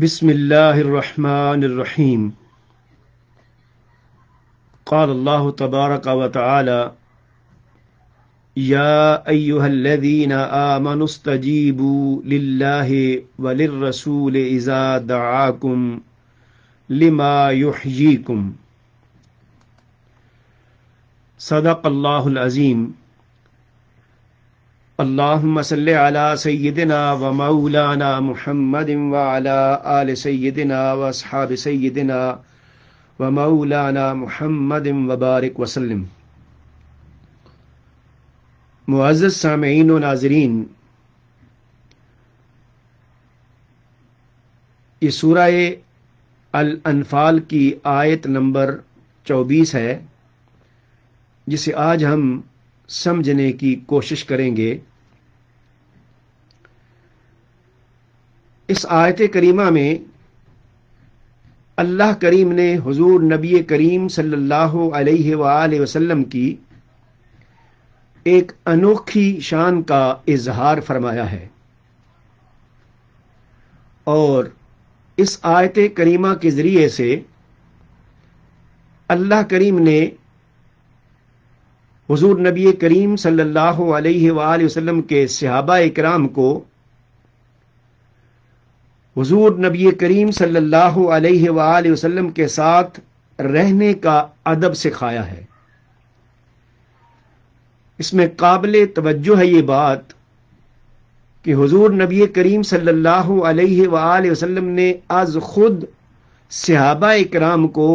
بسم اللہ الرحمن الرحیم قال اللہ تبارک و تعالی یا ایہا الذین آمنوا استجیبوا للہ وللرسول اذا دعاکم لما یحییکم صدق اللہ العظیم اللہم صلی علی سیدنا و مولانا محمد وعلی آل سیدنا و اصحاب سیدنا و مولانا محمد وبارک وسلم۔ معزز سامعین و ناظرین، یہ سورہ الانفال کی آیت نمبر 24 ہے، جسے آج ہم سمجھنے کی کوشش کریں گے۔ اس آیت کریمہ میں اللہ کریم نے حضور نبی کریم صلی اللہ علیہ وآلہ وسلم کی ایک انوکھی شان کا اظہار فرمایا ہے، اور اس آیت کریمہ کے ذریعے سے اللہ کریم نے حضور نبی کریم صلی اللہ علیہ وآلہ وسلم کے صحابہ اکرام کو حضور نبی کریم صلی اللہ علیہ وآلہ وسلم کے ساتھ رہنے کا ادب سکھایا ہے۔ اس میں قابل توجہ ہے یہ بات کہ حضور نبی کریم صلی اللہ علیہ وآلہ وسلم نے از خود صحابہ اکرام کو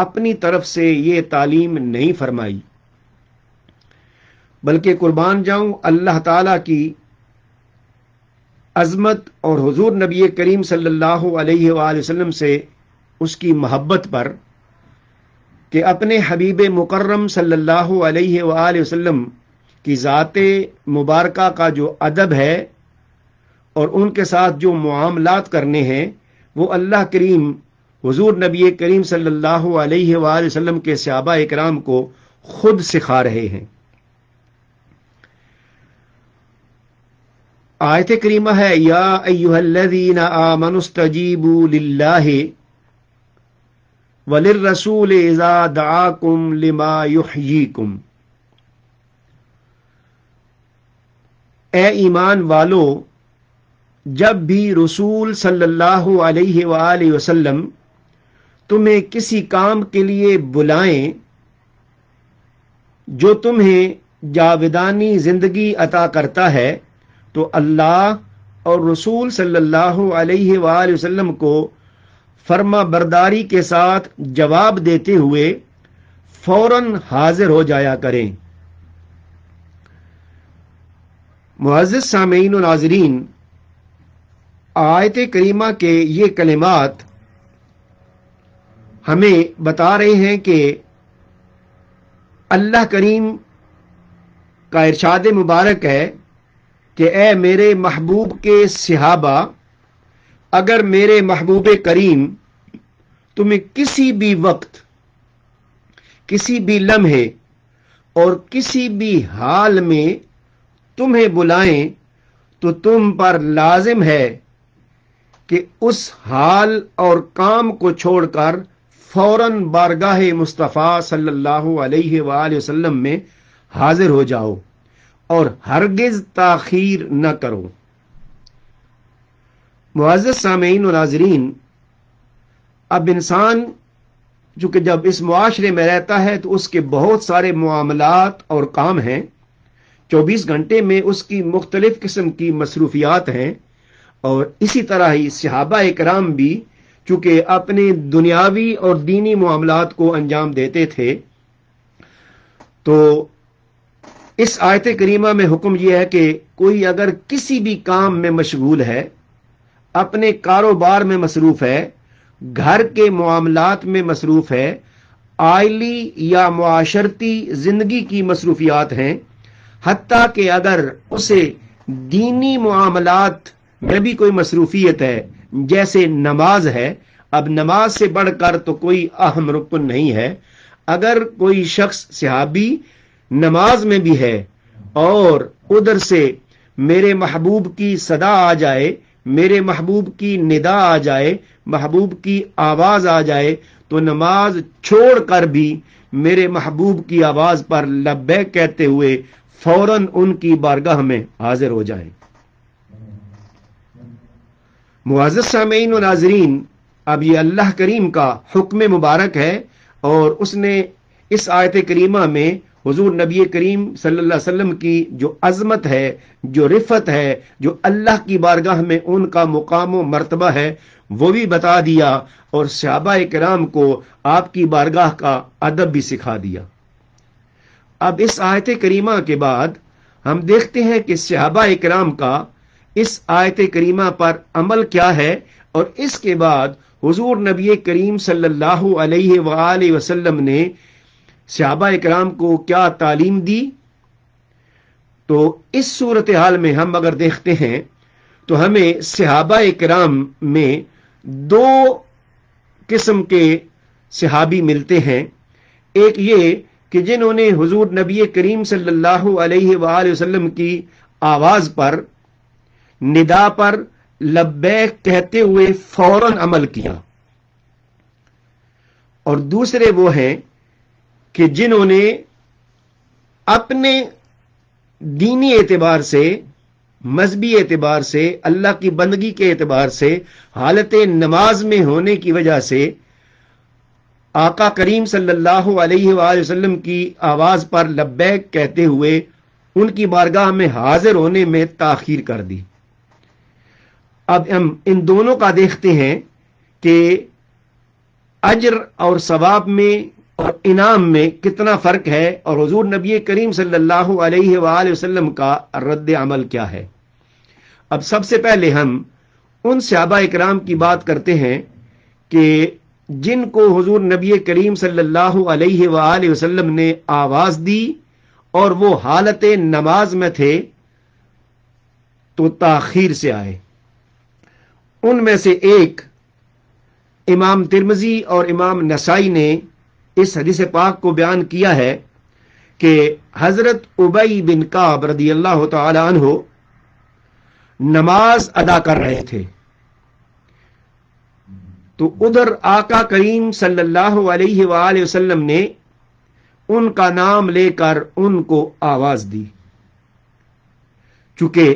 اپنی طرف سے یہ تعلیم نہیں فرمائی، بلکہ قربان جاؤں اللہ تعالیٰ کی عظمت اور حضور نبی کریم صلی اللہ علیہ وآلہ وسلم سے اس کی محبت پر کہ اپنے حبیب مکرم صلی اللہ علیہ وآلہ وسلم کی ذات مبارکہ کا جو ادب ہے اور ان کے ساتھ جو معاملات کرنے ہیں، وہ اللہ کریم حضور نبی کریم صلی اللہ علیہ وآلہ وسلم کے صحابہ اکرام کو خود سکھا رہے ہیں۔ آیت کریمہ ہے یا ایہا الذین آمنوا استجیبوا للہ وللرسول اذا دعاکم لما یحییکم۔ اے ایمان والو، جب بھی رسول صلی اللہ علیہ وآلہ وسلم تمہیں کسی کام کے لیے بلائیں جو تمہیں جاودانی زندگی عطا کرتا ہے، تو اللہ اور رسول صلی اللہ علیہ وآلہ وسلم کو فرما برداری کے ساتھ جواب دیتے ہوئے فوراً حاضر ہو جایا کریں۔ معزز سامعین و ناظرین، آیت کریمہ کے یہ کلمات ہمیں بتا رہے ہیں کہ اللہ کریم کا ارشاد مبارک ہے کہ اے میرے محبوب کے صحابہ، اگر میرے محبوب کریم تمہیں کسی بھی وقت، کسی بھی لمحے اور کسی بھی حال میں تمہیں بلائیں تو تم پر لازم ہے کہ اس حال اور کام کو چھوڑ کر فوراً بارگاہ مصطفیٰ صلی اللہ علیہ وآلہ وسلم میں حاضر ہو جاؤ اور ہرگز تاخیر نہ کرو۔ معزز سامعین و ناظرین، اب انسان چونکہ جب اس معاشرے میں رہتا ہے تو اس کے بہت سارے معاملات اور کام ہیں، 24 گھنٹے میں اس کی مختلف قسم کی مصروفیات ہیں، اور اسی طرح ہی صحابہ اکرام بھی چونکہ اپنے دنیاوی اور دینی معاملات کو انجام دیتے تھے، تو اس آیت کریمہ میں حکم یہ ہے کہ کوئی اگر کسی بھی کام میں مشغول ہے، اپنے کاروبار میں مصروف ہے، گھر کے معاملات میں مصروف ہے، آئلی یا معاشرتی زندگی کی مصروفیات ہیں، حتیٰ کہ اگر اسے دینی معاملات میں بھی کوئی مصروفیت ہے، جیسے نماز ہے، اب نماز سے بڑھ کر تو کوئی اہم رکن نہیں ہے، اگر کوئی شخص صحابی نماز میں بھی ہے اور ادھر سے میرے محبوب کی صدا آ جائے میرے محبوب کی ندا آ جائے، محبوب کی آواز آ جائے تو نماز چھوڑ کر بھی میرے محبوب کی آواز پر لبیک کہتے ہوئے فوراً ان کی بارگاہ میں حاضر ہو جائیں۔ معزز سامعین و ناظرین، اب یہ اللہ کریم کا حکم مبارک ہے، اور اس نے اس آیت کریمہ میں حضور نبی کریم صلی اللہ علیہ وسلم کی جو عظمت ہے، جو رفت ہے، جو اللہ کی بارگاہ میں ان کا مقام و مرتبہ ہے، وہ بھی بتا دیا، اور صحابہ کرام کو آپ کی بارگاہ کا ادب بھی سکھا دیا۔ اب اس آیت کریمہ کے بعد ہم دیکھتے ہیں کہ صحابہ کرام کا اس آیت کریمہ پر عمل کیا ہے، اور اس کے بعد حضور نبی کریم صلی اللہ علیہ وآلہ وسلم نے صحابہ کرام کو کیا تعلیم دی۔ تو اس صورتحال میں ہم اگر دیکھتے ہیں تو ہمیں صحابہ کرام میں دو قسم کے صحابی ملتے ہیں۔ ایک یہ کہ جنہوں نے حضور نبی کریم صلی اللہ علیہ وآلہ وسلم کی آواز پر، ندا پر لبیک کہتے ہوئے فوراً عمل کیا، اور دوسرے وہ ہیں کہ جنہوں نے اپنے دینی اعتبار سے، مذہبی اعتبار سے، اللہ کی بندگی کے اعتبار سے، حالت نماز میں ہونے کی وجہ سے آقا کریم صلی اللہ علیہ وآلہ وسلم کی آواز پر لبیک کہتے ہوئے ان کی بارگاہ میں حاضر ہونے میں تاخیر کر دی۔ اب ہم ان دونوں کا دیکھتے ہیں کہ اجر اور ثواب میں اور انعام میں کتنا فرق ہے، اور حضور نبی کریم صلی اللہ علیہ وآلہ وسلم کا رد عمل کیا ہے۔ اب سب سے پہلے ہم ان صحابہ اکرام کی بات کرتے ہیں کہ جن کو حضور نبی کریم صلی اللہ علیہ وآلہ وسلم نے آواز دی اور وہ حالت نماز میں تھے تو تاخیر سے آئے۔ ان میں سے ایک امام ترمذی اور امام نسائی نے اس حدیث پاک کو بیان کیا ہے کہ حضرت ابی بن کعب رضی اللہ تعالی عنہ نماز ادا کر رہے تھے، تو ادھر آقا کریم صلی اللہ علیہ وآلہ وسلم نے ان کا نام لے کر ان کو آواز دی۔ چونکہ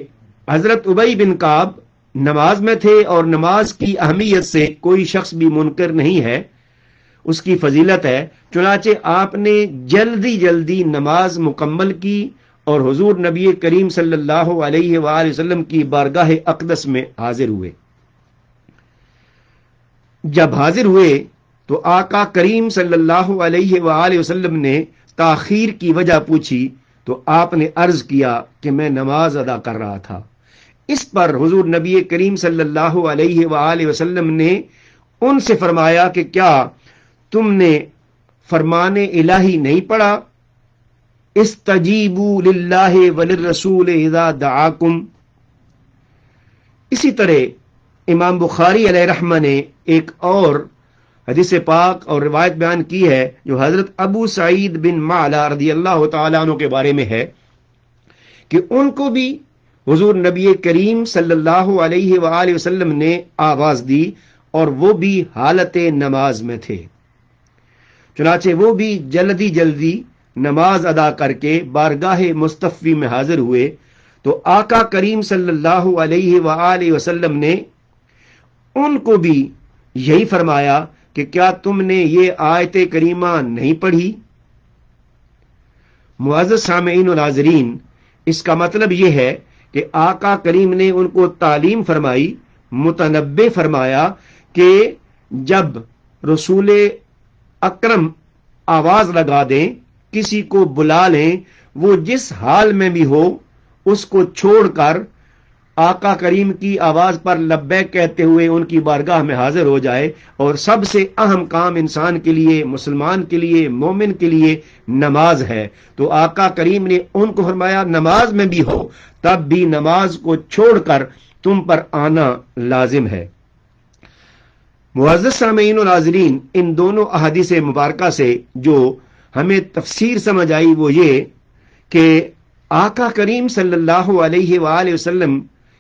حضرت ابی بن کعب نماز میں تھے اور نماز کی اہمیت سے کوئی شخص بھی منکر نہیں ہے، اس کی فضیلت ہے، چنانچہ آپ نے جلدی جلدی نماز مکمل کی اور حضور نبی کریم صلی اللہ علیہ وآلہ وسلم کی بارگاہ اقدس میں حاضر ہوئے۔ جب حاضر ہوئے تو آقا کریم صلی اللہ علیہ وآلہ وسلم نے تاخیر کی وجہ پوچھی تو آپ نے عرض کیا کہ میں نماز ادا کر رہا تھا۔ اس پر حضور نبی کریم صلی اللہ علیہ وآلہ وسلم نے ان سے فرمایا کہ کیا تم نے فرمان الہی نہیں پڑھا، استجیبوا للہ وللرسول اذا دعاکم۔ اسی طرح امام بخاری علیہ رحمہ نے ایک اور حدیث پاک اور روایت بیان کی ہے جو حضرت ابو سعید بن معلا رضی اللہ تعالیٰ عنہ کے بارے میں ہے کہ ان کو بھی حضور نبی کریم صلی اللہ علیہ وآلہ وسلم نے آواز دی اور وہ بھی حالت نماز میں تھے، چنانچہ وہ بھی جلدی جلدی نماز ادا کر کے بارگاہ مصطفی میں حاضر ہوئے، تو آقا کریم صلی اللہ علیہ وآلہ وسلم نے ان کو بھی یہی فرمایا کہ کیا تم نے یہ آیت کریمہ نہیں پڑھی؟ معزز سامعین و ناظرین، اس کا مطلب یہ ہے کہ آقا کریم نے ان کو تعلیم فرمائی، متنبہ فرمایا کہ جب رسول اکرم آواز لگا دیں، کسی کو بلا لیں، وہ جس حال میں بھی ہو اس کو چھوڑ کر آقا کریم کی آواز پر لبیک کہتے ہوئے ان کی بارگاہ میں حاضر ہو جائے، اور سب سے اہم کام انسان کے لیے، مسلمان کے لیے، مومن کے لیے نماز ہے۔ تو آقا کریم نے ان کو فرمایا نماز میں بھی ہو تب بھی نماز کو چھوڑ کر تم پر آنا لازم ہے۔ معزز سامعین و ناظرین، ان دونوں احادیث مبارکہ سے جو ہمیں تفسیر سمجھ آئی وہ یہ کہ آقا کریم صلی اللہ علیہ وآلہ وسلم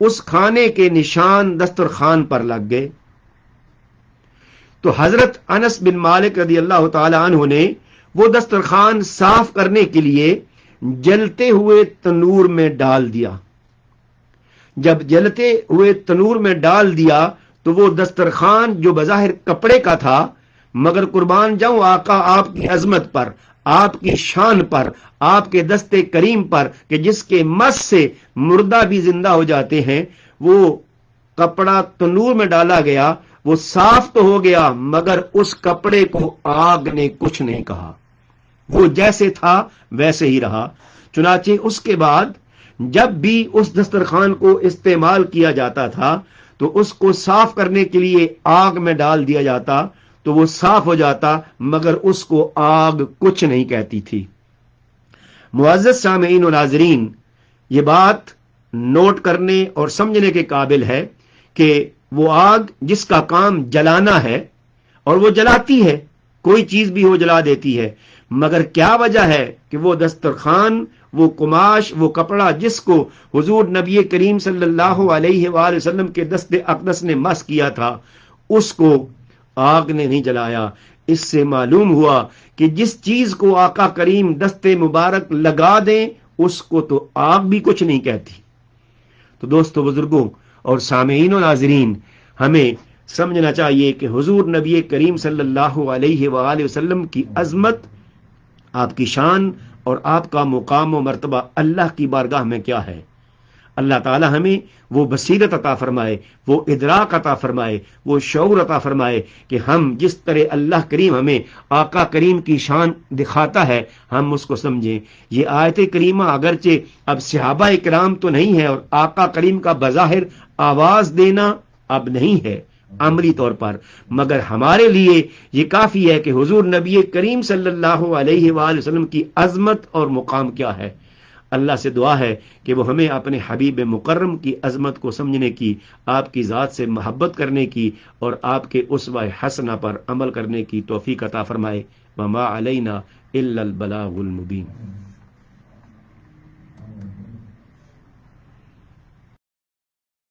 اس کھانے کے نشان دسترخوان پر لگ گئے۔ تو حضرت انس بن مالک رضی اللہ تعالی عنہ نے وہ دسترخوان صاف کرنے کے لیے جلتے ہوئے تنور میں ڈال دیا۔ جب جلتے ہوئے تنور میں ڈال دیا تو وہ دسترخوان جو بظاہر کپڑے کا تھا، مگر قربان جاؤں آقا آپ کی عظمت پر، آپ کی شان پر، آپ کے دست کریم پر کہ جس کے مس سے مردہ بھی زندہ ہو جاتے ہیں، وہ کپڑا تنور میں ڈالا گیا، وہ صاف تو ہو گیا مگر اس کپڑے کو آگ نے کچھ نہیں کہا، وہ جیسے تھا ویسے ہی رہا۔ چنانچہ اس کے بعد جب بھی اس دسترخوان کو استعمال کیا جاتا تھا تو اس کو صاف کرنے کے لیے آگ میں ڈال دیا جاتا تو وہ صاف ہو جاتا، مگر اس کو آگ کچھ نہیں کہتی تھی۔ معزز سامعین و ناظرین، یہ بات نوٹ کرنے اور سمجھنے کے قابل ہے کہ وہ آگ جس کا کام جلانا ہے اور وہ جلاتی ہے، کوئی چیز بھی ہو جلا دیتی ہے، مگر کیا وجہ ہے کہ وہ دسترخوان، وہ قماش، وہ کپڑا جس کو حضور نبی کریم صلی اللہ علیہ وآلہ وسلم کے دست اقدس نے مس کیا تھا، اس کو آگ نے نہیں جلایا۔ اس سے معلوم ہوا کہ جس چیز کو آقا کریم دست مبارک لگا دیں اس کو تو آگ بھی کچھ نہیں کہتی۔ تو دوستو، بزرگوں اور سامعین و ناظرین، ہمیں سمجھنا چاہیے کہ حضور نبی کریم صلی اللہ علیہ وآلہ وسلم کی عظمت، آپ کی شان اور آپ کا مقام و مرتبہ اللہ کی بارگاہ میں کیا ہے۔ اللہ تعالی ہمیں وہ بصیرت عطا فرمائے، وہ ادراک عطا فرمائے، وہ شعور عطا فرمائے کہ ہم جس طرح اللہ کریم ہمیں آقا کریم کی شان دکھاتا ہے ہم اس کو سمجھیں۔ یہ آیت کریمہ اگرچہ اب صحابہ کرام تو نہیں ہے اور آقا کریم کا بظاہر آواز دینا اب نہیں ہے عملی طور پر، مگر ہمارے لیے یہ کافی ہے کہ حضور نبی کریم صلی اللہ علیہ وآلہ وسلم کی عظمت اور مقام کیا ہے۔ اللہ سے دعا ہے کہ وہ ہمیں اپنے حبیب مکرم کی عظمت کو سمجھنے کی، آپ کی ذات سے محبت کرنے کی اور آپ کے اسوہ حسنہ پر عمل کرنے کی توفیق عطا فرمائے۔ وما علینا الا البلاغ المبین۔